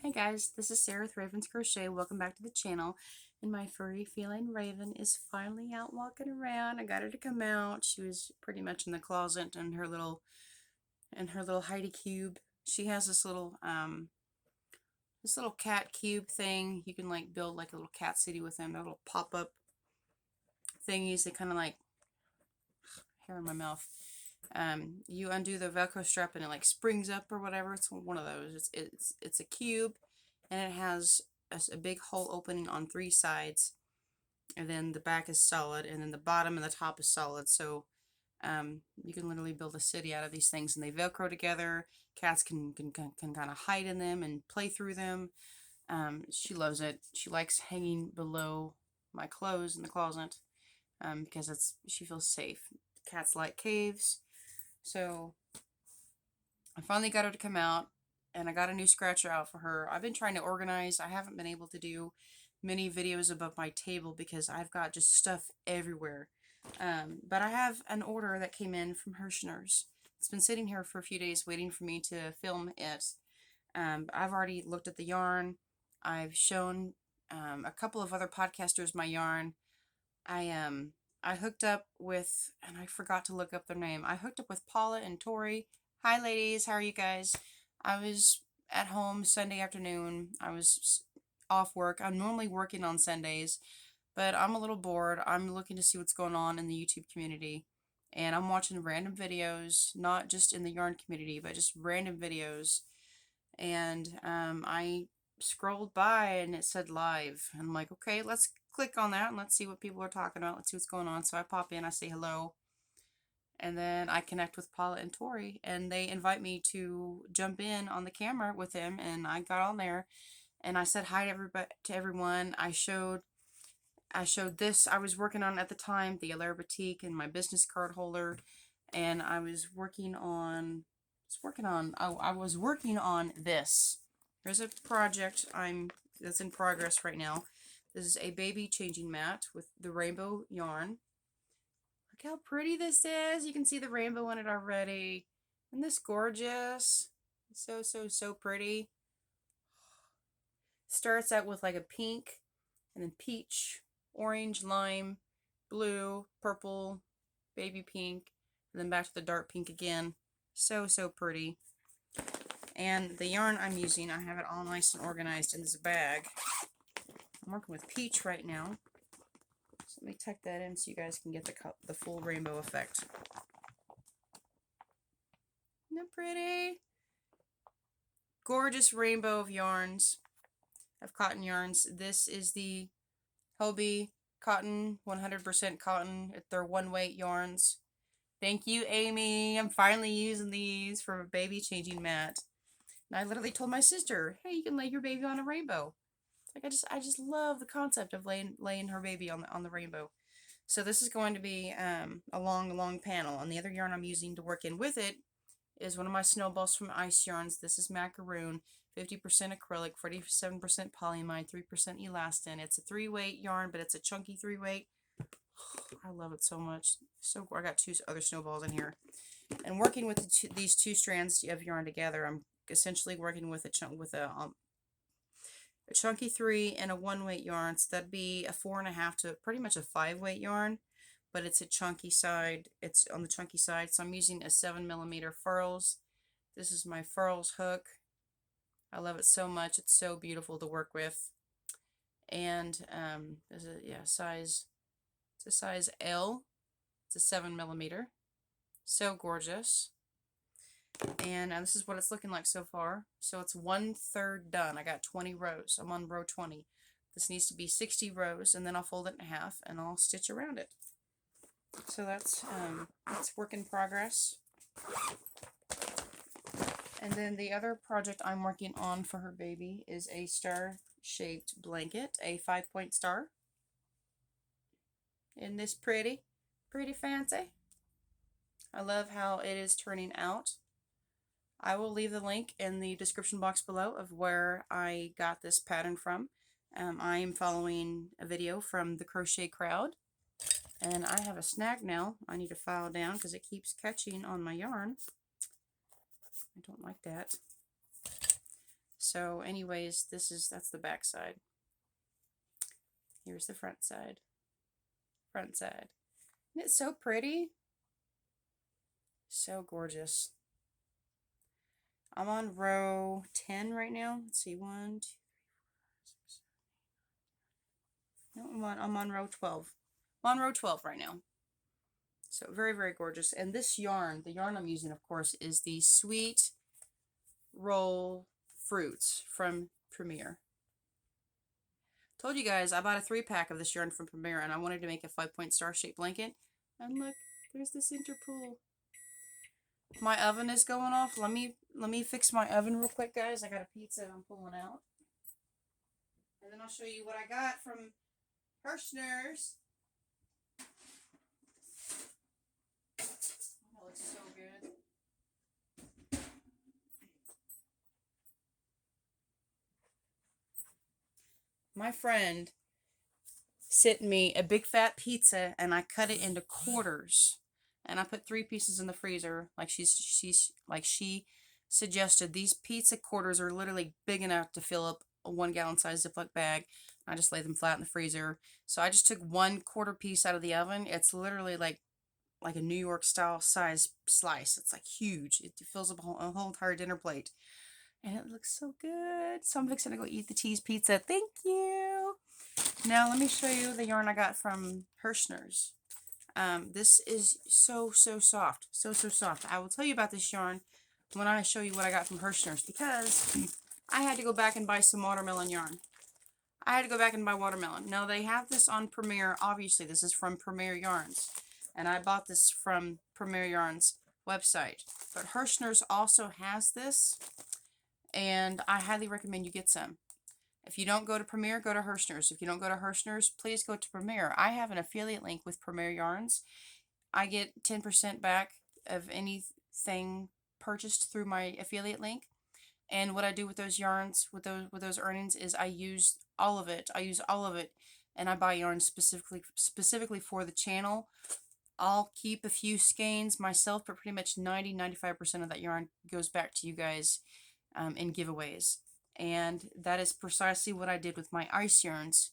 Hey guys, this is Sara with Raven's Crochet. Welcome back to the channel. And my furry feline Raven is finally out walking around. I got her to come out. She was pretty much in the closet in her little hidey cube. She has this little cat cube thing. You can like build like a little cat city with them. They're little pop-up thingies. They kind of like hair in my mouth. You undo the Velcro strap and it like springs up or whatever. It's one of those. It's a cube, and it has a big hole opening on 3 sides, and then the back is solid, and then the bottom and the top is solid. So you can literally build a city out of these things, and they Velcro together. Cats can kind of hide in them and play through them. She loves it. She likes hanging below my clothes in the closet because she feels safe. Cats like caves. So I finally got her to come out, and I got a new scratcher out for her. I've been trying to organize. I haven't been able to do many videos above my table because I've got just stuff everywhere. But I have an order that came in from Herrschners. It's been sitting here for a few days waiting for me to film it. I've already looked at the yarn. I've shown a couple of other podcasters my yarn. I hooked up with, and I forgot to look up their name. I hooked up with Paula and Tori. Hi ladies, how are you guys? I was at home Sunday afternoon. I was off work. I'm normally working on Sundays, but I'm a little bored. I'm looking to see what's going on in the YouTube community. And I'm watching random videos, not just in the yarn community, but just random videos. And I scrolled by and it said live. And I'm like, okay, let's click on that and let's see what people are talking about. Let's see what's going on. So I pop in, I say hello. And then I connect with Paula and Tori, and they invite me to jump in on the camera with them. And I got on there, and I said hi to everyone. I showed this I was working on at the time, the Alaire Boutique, and my business card holder, and I was working on this. There's a project that's in progress right now. This is a baby changing mat with the rainbow yarn. Look how pretty this is. You can see the rainbow in it already. Isn't this gorgeous? So pretty. Starts out with like a pink, and then peach, orange, lime, blue, purple, baby pink, and then back to the dark pink again. So pretty. And the yarn I'm using, I have it all nice and organized in this bag. I'm working with peach right now. So let me tuck that in so you guys can get the full rainbow effect. Isn't that pretty? Gorgeous rainbow of yarns, of cotton yarns. This is the Hobie cotton, 100% cotton. They're 1-weight yarns. Thank you, Amy. I'm finally using these for a baby changing mat. And I literally told my sister, hey, you can lay your baby on a rainbow. Like I just love the concept of laying her baby on the rainbow. So this is going to be a long panel. And the other yarn I'm using to work in with it is one of my snowballs from Ice Yarns. This is macaroon, 50% acrylic, 47% polyamide, 3% elastin. It's a 3-weight yarn, but it's a chunky 3-weight. I love it so much. So I got 2 other snowballs in here. And working with these 2 strands of yarn together, I'm essentially working with a chunky 3 and a 1-weight yarn. So that'd be a 4.5 to pretty much a 5-weight yarn, but it's a chunky side. It's on the chunky side. So I'm using a 7mm furls. This is my furls hook. I love it so much. It's so beautiful to work with. And there's a size. It's a size L. It's a 7mm. So gorgeous. And this is what it's looking like so far. So it's 1/3 done. I got 20 rows. I'm on row 20. This needs to be 60 rows, and then I'll fold it in half and I'll stitch around it. So that's work in progress. And then the other project I'm working on for her baby is a star-shaped blanket, a 5-point star. Isn't this pretty? Pretty fancy. I love how it is turning out. I will leave the link in the description box below of where I got this pattern from. I am following a video from the Crochet Crowd. And I have a snag now. I need to file down because it keeps catching on my yarn. I don't like that. So anyways, that's the back side. Here's the front side. Front side. Isn't it so pretty? So gorgeous. I'm on row 10 right now. Let's see, 1, 2, 3, 4, 5, 6, 7. No, I'm on row 12. I'm on row 12 right now. So very, very gorgeous. And this yarn, the yarn I'm using, of course, is the Sweet Roll Fruits from Premier. Told you guys I bought a 3-pack of this yarn from Premier, and I wanted to make a 5-point star-shaped blanket. And look, there's the center pool. My oven is going off. Let me fix my oven real quick, guys. I got a pizza I'm pulling out. And then I'll show you what I got from Herrschners. That looks so good. My friend sent me a big fat pizza, and I cut it into quarters, and I put 3 pieces in the freezer like she suggested. These pizza quarters are literally big enough to fill up a 1-gallon size Ziploc bag. I just lay them flat in the freezer. So I just took 1/4 piece out of the oven. It's literally like a New York style size slice. It's like huge. It fills up a whole entire dinner plate. And it looks so good. So I'm fixing to go eat the cheese pizza. Thank you. Now let me show you the yarn I got from Herrschners. This is so soft. So soft. I will tell you about this yarn when I show you what I got from Herrschners, because I had to go back and buy some watermelon yarn. I had to go back and buy watermelon. Now they have this on Premier. Obviously this is from Premier Yarns. And I bought this from Premier Yarns website. But Herrschners also has this. And I highly recommend you get some. If you don't go to Premier, go to Herrschners. If you don't go to Herrschners, please go to Premier. I have an affiliate link with Premier Yarns. I get 10% back of anything purchased through my affiliate link. And what I do with those yarns, with those earnings, is I use all of it. And I buy yarn specifically for the channel. I'll keep a few skeins myself, but pretty much 90-95% of that yarn goes back to you guys in giveaways. And that is precisely what I did with my ice yarns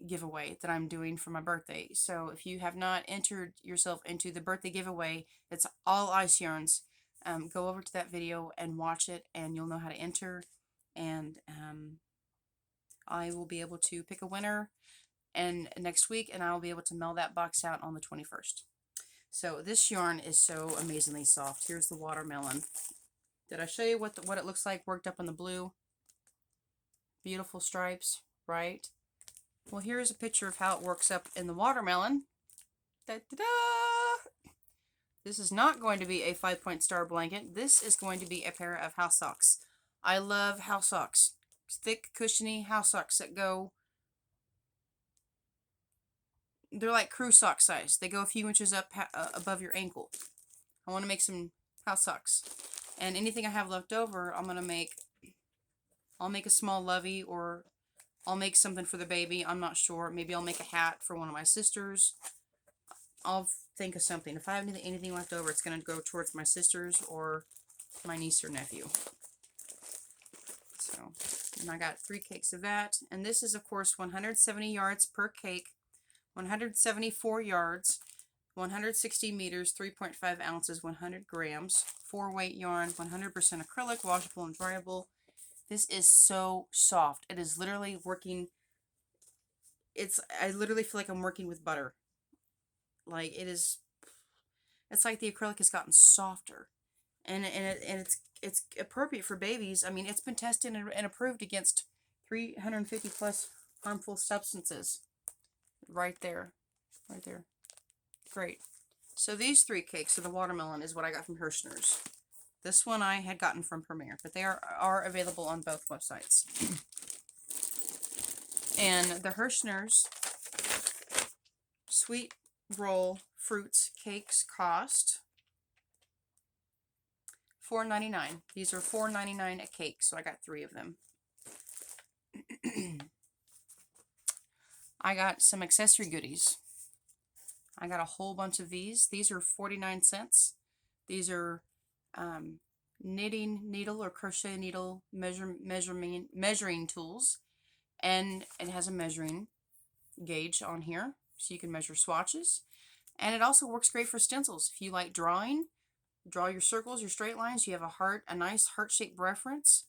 giveaway that I'm doing for my birthday. So if you have not entered yourself into the birthday giveaway, it's all ice yarns. Go over to that video and watch it, and you'll know how to enter. And I will be able to pick a winner and next week, and I'll be able to mail that box out on the 21st. So this yarn is so amazingly soft. Here's the watermelon. Did I show you what it looks like worked up in the blue? Beautiful stripes, right? Well, here's a picture of how it works up in the watermelon. Da-da-da! This is not going to be a 5-point star blanket. This is going to be a pair of house socks. I love house socks. Thick, cushiony house socks that go... They're like crew sock size. They go a few inches up above your ankle. I want to make some house socks. And anything I have left over, I'm going to make... I'll make a small lovey, or I'll make something for the baby. I'm not sure. Maybe I'll make a hat for one of my sisters. I'll think of something. If I have anything left over, it's going to go towards my sisters or my niece or nephew. So, and I got 3 cakes of that. And this is, of course, 170 yards per cake, 174 yards, 160 meters, 3.5 ounces, 100 grams, 4-weight yarn, 100% acrylic, washable and dryable. This is so soft. It is literally working. I literally feel like I'm working with butter. Like it's like the acrylic has gotten softer, and it's appropriate for babies. I mean, it's been tested and approved against 350 plus harmful substances. Right there. Great. So these 3 cakes of the watermelon is what I got from Herrschners. This one I had gotten from Premier, but they are available on both websites. And the Herrschners Sweet Roll Fruits cakes cost $4.99. These are $4.99 a cake, so I got 3 of them. I got some accessory goodies. I got a whole bunch of these. These are 49 cents. These are knitting needle or crochet needle measuring tools, and it has a measuring gauge on here so you can measure swatches. And it also works great for stencils. If you like drawing, draw your circles, your straight lines. You have a nice heart-shaped reference.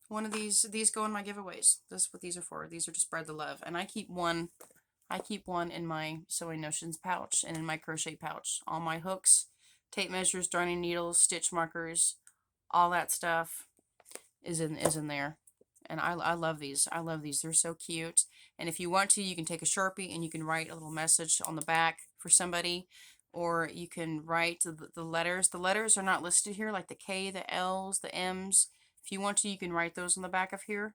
One of these go in my giveaways. That's what these are for. These are to spread the love. And I keep one in my Sewing Notions pouch and in my crochet pouch. All my hooks, tape measures, darning needles, stitch markers, all that stuff is in there. And I love these. I love these. They're so cute. And if you want to, you can take a Sharpie and you can write a little message on the back for somebody. Or you can write the letters. The letters are not listed here, like the K, the L's, the M's. If you want to, you can write those on the back of here.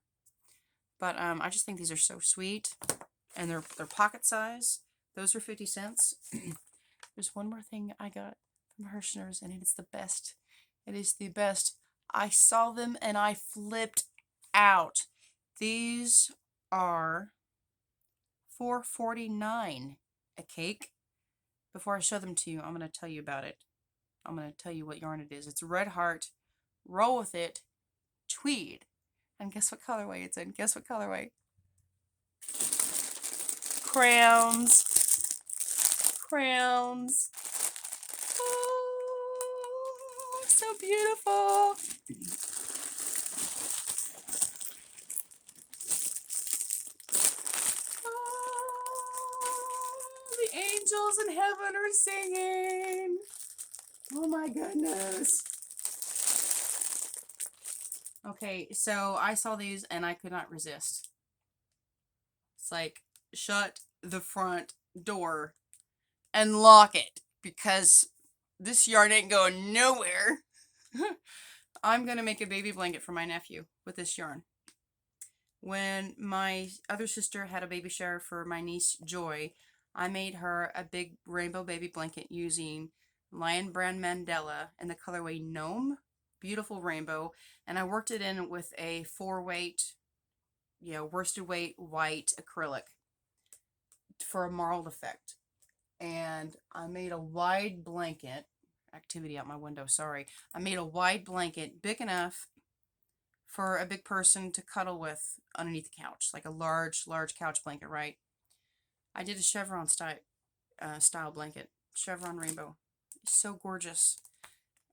But I just think these are so sweet. And they're pocket size. Those are 50 cents. There's one more thing I got from Herrschners, and it's the best. It is the best. I saw them and I flipped out. These are $4.49 a cake. Before I show them to you, I'm going to tell you about it. I'm going to tell you what yarn it is. It's Red Heart, Roll With It, Tweed. And guess what colorway it's in? Guess what colorway? Crowns. Crowns. Oh, so beautiful. The angels in heaven are singing. Oh my goodness. Okay, so I saw these and I could not resist. It's like, shut the front door and lock it, because this yarn ain't going nowhere. I'm going to make a baby blanket for my nephew with this yarn. When my other sister had a baby shower for my niece Joy, I made her a big rainbow baby blanket using Lion Brand Mandela in the colorway Gnome. Beautiful rainbow. And I worked it in with a 4-weight, worsted weight white acrylic for a marled effect. And I made a wide blanket. Activity out my window, sorry. I made a wide blanket big enough for a big person to cuddle with underneath the couch, like a large couch blanket, right? I did a chevron style blanket, chevron rainbow. It's so gorgeous,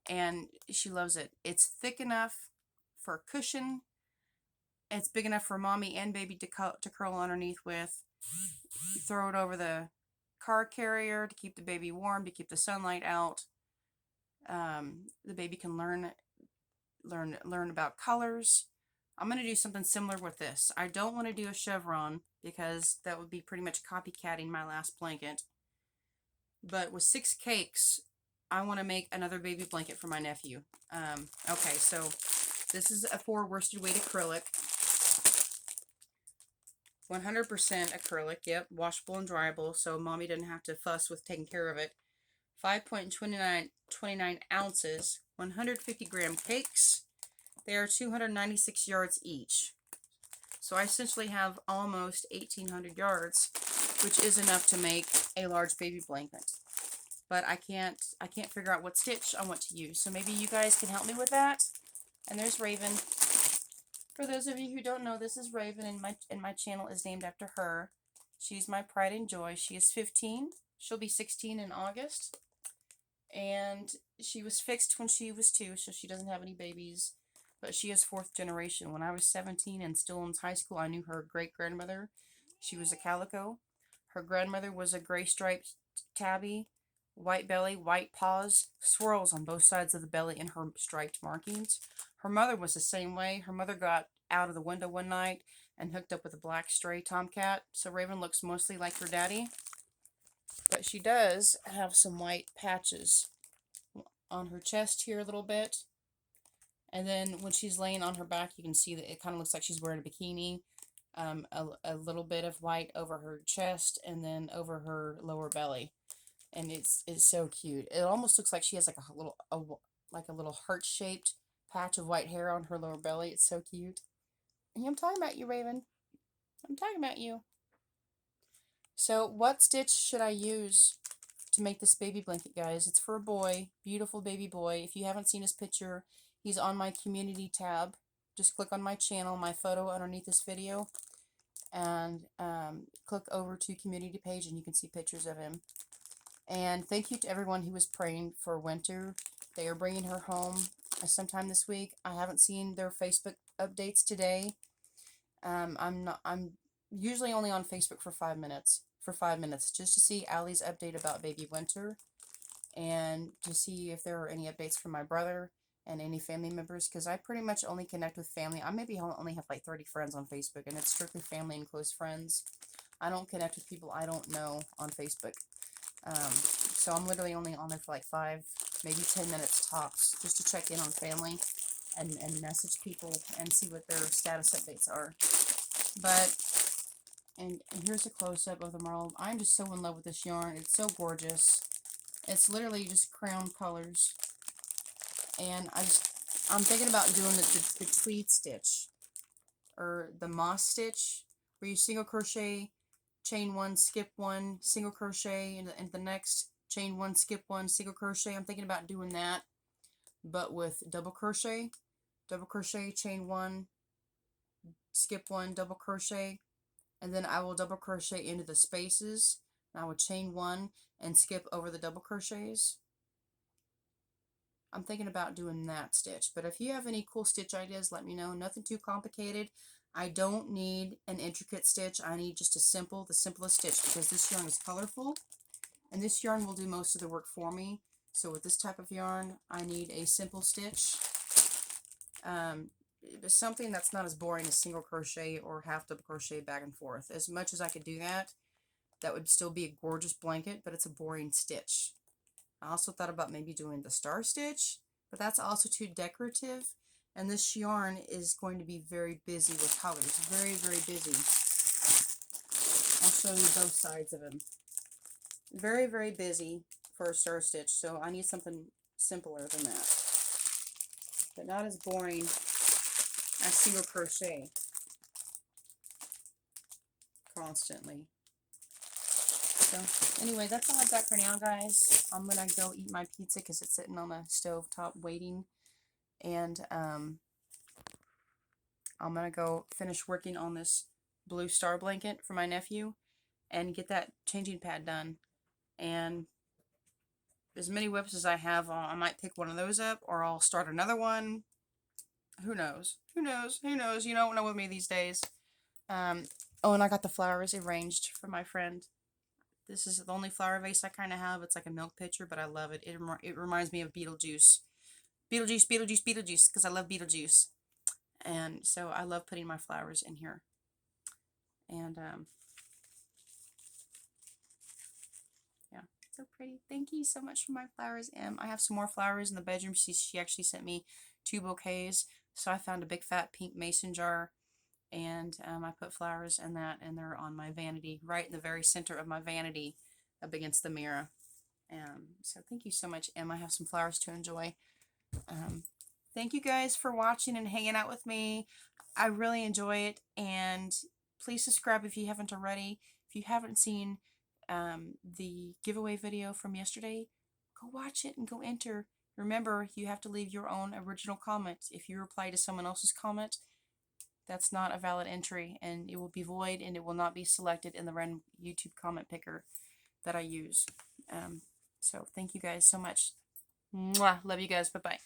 and she loves it. It's thick enough for a cushion. It's big enough for mommy and baby to curl underneath with. You throw it over the car carrier to keep the baby warm, to keep the sunlight out. The baby can learn about colors. I'm going to do something similar with this. I don't want to do a chevron because that would be pretty much copycatting my last blanket. But with 6 cakes, I want to make another baby blanket for my nephew. Okay, so this is a 4 worsted weight acrylic. 100% acrylic, yep, washable and dryable, so mommy doesn't have to fuss with taking care of it. 5.29 ounces, 150 gram cakes. They are 296 yards each. So I essentially have almost 1,800 yards, which is enough to make a large baby blanket. But I can't figure out what stitch I want to use. So maybe you guys can help me with that. And there's Raven. For those of you who don't know, this is Raven, and my channel is named after her. She's my pride and joy. She is 15. She'll be 16 in August. And she was fixed when she was 2, so she doesn't have any babies. But she is 4th generation. When I was 17 and still in high school, I knew her great-grandmother. She was a calico. Her grandmother was a gray striped tabby, white belly, white paws, swirls on both sides of the belly and her striped markings. Her mother was the same way. Her mother got out of the window one night and hooked up with a black stray tomcat. So Raven looks mostly like her daddy. But she does have some white patches on her chest here a little bit. And then when she's laying on her back, you can see that it kind of looks like she's wearing a bikini. A little bit of white over her chest and then over her lower belly. And it's so cute. It almost looks like she has like a little heart-shaped patch of white hair on her lower belly. It's so cute. And I'm talking about you, Raven. I'm talking about you. So what stitch should I use to make this baby blanket, guys. It's for a boy, beautiful baby boy. If you haven't seen his picture, he's on my community tab. Just click on my channel, my photo underneath this video, and click over to community page and you can see pictures of him. And thank you to everyone who was praying for Winter. They are bringing her home sometime this week. I haven't seen their Facebook updates today. I'm usually only on Facebook for 5 minutes. Just to see Allie's update about baby Winter, and to see if there are any updates from my brother and any family members, because I pretty much only connect with family. I maybe only have like 30 friends on Facebook, and it's strictly family and close friends. I don't connect with people I don't know on Facebook. So I'm literally only on there for like 5, maybe 10 minutes tops, just to check in on family and message people and see what their status updates are. But, and here's a close-up of the marl. I'm just so in love with this yarn. It's so gorgeous. It's literally just crown colors. And I'm thinking about doing the tweed stitch, or the moss stitch, where you single crochet, chain 1, skip 1, single crochet, and the next, chain 1, skip 1, single crochet. I'm thinking about doing that, but with double crochet, chain 1, skip 1, double crochet, and then I will double crochet into the spaces, and I will chain 1 and skip over the double crochets. I'm thinking about doing that stitch, but if you have any cool stitch ideas, let me know. Nothing too complicated. I don't need an intricate stitch. I need just the simplest stitch, because this yarn is colorful, and this yarn will do most of the work for me. So with this type of yarn, I need a simple stitch. Something that's not as boring as single crochet or half double crochet back and forth. As much as I could do that, that would still be a gorgeous blanket, but it's a boring stitch. I also thought about maybe doing the star stitch, but that's also too decorative. And this yarn is going to be very busy with colors. Very, very busy. I'll show you both sides of him. Very, very busy for a star stitch, so I need something simpler than that. But not as boring as single crochet constantly. So anyway, that's all I've got for now, guys. I'm gonna go eat my pizza because it's sitting on the stove top waiting, and I'm gonna go finish working on this blue star blanket for my nephew and get that changing pad done. And as many whips as I have, I might pick one of those up, or I'll start another one. Who knows? Who knows? Who knows? You don't know with me these days. Oh, and I got the flowers arranged for my friend. This is the only flower vase I kind of have. It's like a milk pitcher, but I love it. It reminds me of Beetlejuice. Beetlejuice, because I love Beetlejuice. And so I love putting my flowers in here. And, yeah, so pretty. Thank you so much for my flowers, Em. I have some more flowers in the bedroom. She actually sent me 2 bouquets. So I found a big fat pink mason jar, and I put flowers in that, and they're on my vanity, right in the very center of my vanity, up against the mirror. So thank you so much, Em. I have some flowers to enjoy. Thank you guys for watching and hanging out with me. I really enjoy it, and please subscribe if you haven't already. If you haven't seen the giveaway video from yesterday, go watch it and go enter. Remember, you have to leave your own original comment. If you reply to someone else's comment, that's not a valid entry, and it will be void, and it will not be selected in the random YouTube comment picker that I use. So thank you guys so much. Mwah. Love you guys. Bye-bye.